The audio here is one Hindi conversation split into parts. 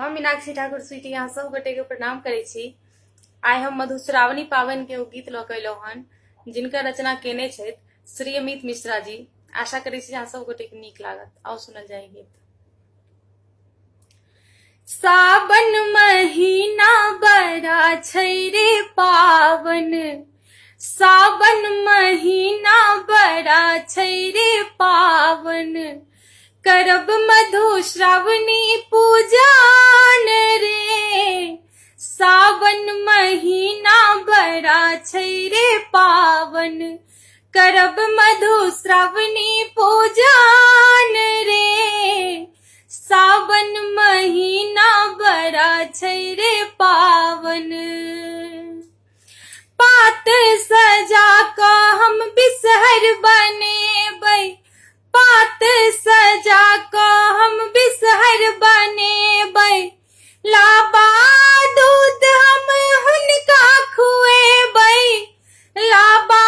हम मीनाक्षी ठाकुर स्वीटी यहाँ सब गोटे के प्रणाम करे छी। आइ हम मधुश्रावणी पावन के ओ गीत लऽ के अयलहुँ हन, जिनकर रचना केने छथि श्री अमित मिश्रा जी। आशा करै छी अहाँ सब गोटे के नीक लागत। आओ सुनल जाए गीत। सावन महीना बड़ा छै रे पावन, सावन महीना बड़ा छै रे पावन, करब मधुश्रावणी पूजान रे। सावन महीना बड़ा छै रे पावन, करब मधुश्रावणी पूजान रे। सावन महीना बड़ा छै रे पावन, पात सजा क हम बिसहर बनेबै, पात सजा क हम बिसहर बनेबै, लाबा दूध हम हुनका खुएबै, लाबा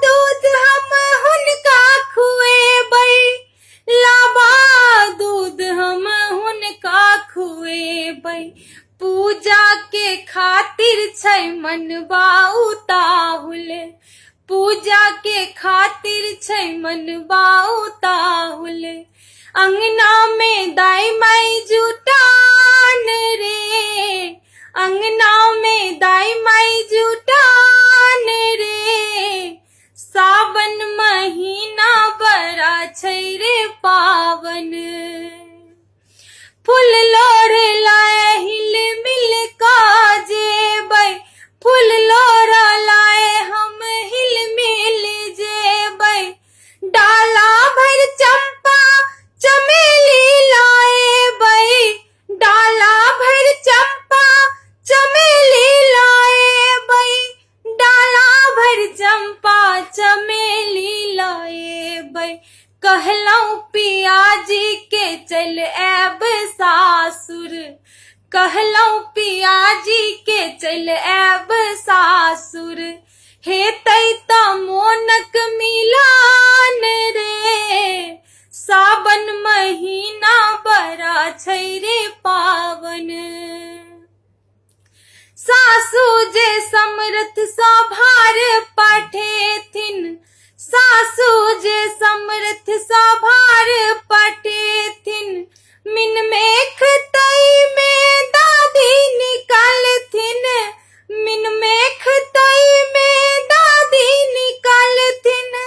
दूध हम हुनका खुएबै, लाबा दूध हम हुनका खुएबै। पूजा के खातिर छै मनवा उताहुल, पूजा के खातिर छै मनवा उताहुल, अंगना में दाई माई जुटान रे, अंगना में दाई माई जुटान रे। सावन महीना बड़ा छै रे पावन, फूल लोढ़ लाए हिल मिल का जेबै, फूल लोढ़ लाए हम हिल मिल जेबै, डाला भर चंपा चमेली लाएबै, डाला भर चंपा चमेली लाएबै, डाला भर चंपा चमेली लाएबै। कहलौं पियाजी के चल आब सासुर, कहलौं पियाजी के चल आब सासुर, हेतै त मोनक मिलान रे। सावन महीना बड़ा छै रे पावन, सासू जे समरथ सँ भार पठेथिन, सासू जे समरथ सँ भार पठेथिन, मिन मेख तई में दादी निकालथिन, मिन मेख तई में दादी निकालथिन,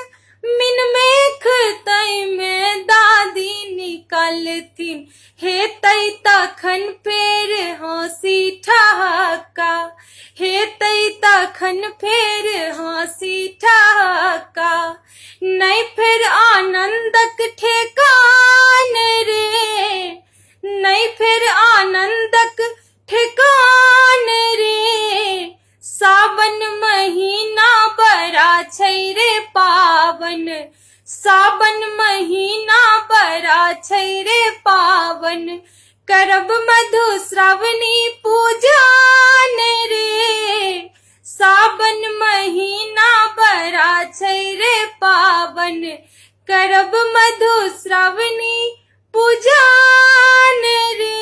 मिन मेख तई में दादी निकालथिन। हेतै तखन फेर हँसी ठहाका, हेतै तखन फेर हँसी ठहाका, नहीं फेर आनंदक ठेकान रे, नहीं फेर आनंदक ठेकान रे। सावन महीना बड़ा छै रे पावन, सावन महीना बड़ा छै रे पावन, करब मधुश्रावणी पूजान रे। सावन महीना बड़ा छै रे पावन, करब मधुश्रावणी पूजान रे।